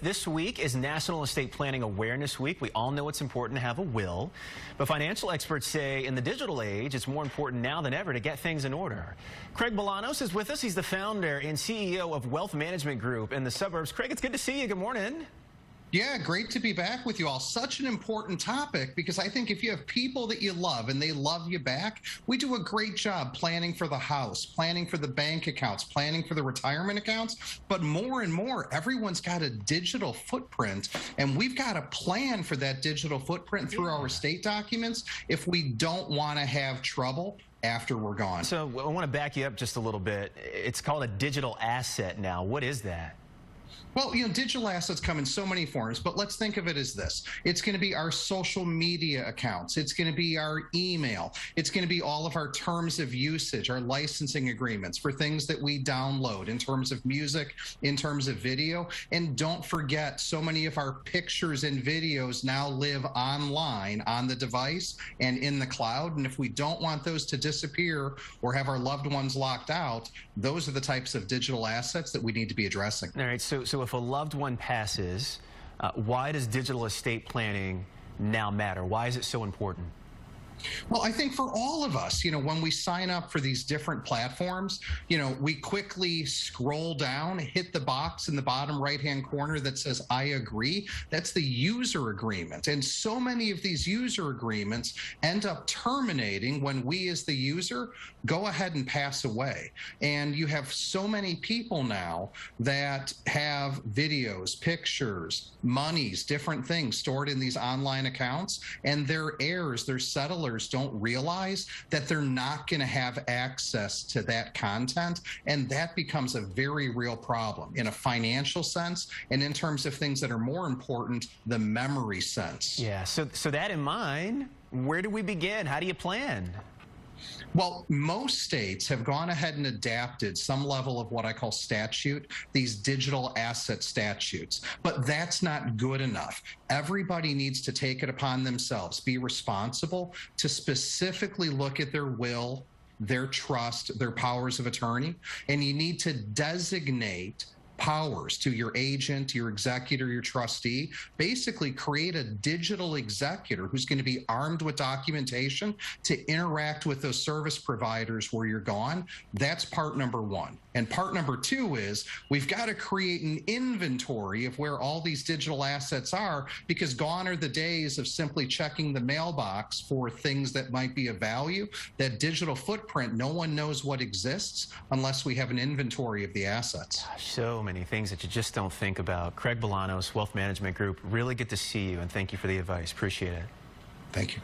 This week is National Estate Planning Awareness Week. We all know it's important to have a will, but financial experts say in the digital age, it's more important now than ever to get things in order. Craig Bolanos is with us. He's the founder and CEO of Wealth Management Group in the suburbs. Craig, it's good to see you. Good morning. Yeah, great to be back with you all. Such an important topic because I think if you have people that you love and they love you back, we do a great job planning for the house, planning for the bank accounts, planning for the retirement accounts. But more and more, everyone's got a digital footprint, and we've got to plan for that digital footprint through our estate documents if we don't want to have trouble after we're gone. So I want to back you up just a little bit. It's called a digital asset now. What is that? Well, digital assets come in so many forms, but let's think of it as this. It's going to be our social media accounts. It's going to be our email. It's going to be all of our terms of usage, our licensing agreements for things that we download in terms of music, in terms of video. And don't forget, so many of our pictures and videos now live online on the device and in the cloud. And if we don't want those to disappear or have our loved ones locked out, those are the types of digital assets that we need to be addressing. All right, so if a loved one passes, why does digital estate planning now matter? Why is it so important? Well, I think for all of us, when we sign up for these different platforms, we quickly scroll down, hit the box in the bottom right-hand corner that says, I agree. That's the user agreement. And so many of these user agreements end up terminating when we as the user go ahead and pass away. And you have so many people now that have videos, pictures, monies, different things stored in these online accounts, and their heirs, their settlers, don't realize that they're not going to have access to that content, and that becomes a very real problem in a financial sense and in terms of things that are more important, the memory sense. Yeah, so that in mind, where do we begin? How do you plan? Well, most states have gone ahead and adapted some level of what I call statute, these digital asset statutes, but that's not good enough. Everybody needs to take it upon themselves, be responsible to specifically look at their will, their trust, their powers of attorney, and you need to designate powers to your agent, your executor, your trustee. Basically create a digital executor who's going to be armed with documentation to interact with those service providers where you're gone. That's part number one. And part number two is we've got to create an inventory of where all these digital assets are, because gone are the days of simply checking the mailbox for things that might be of value. That digital footprint, no one knows what exists unless we have an inventory of the assets. So many things that you just don't think about. Craig Bolanos, Wealth Management Group, really good to see you, and thank you for the advice. Appreciate it. Thank you.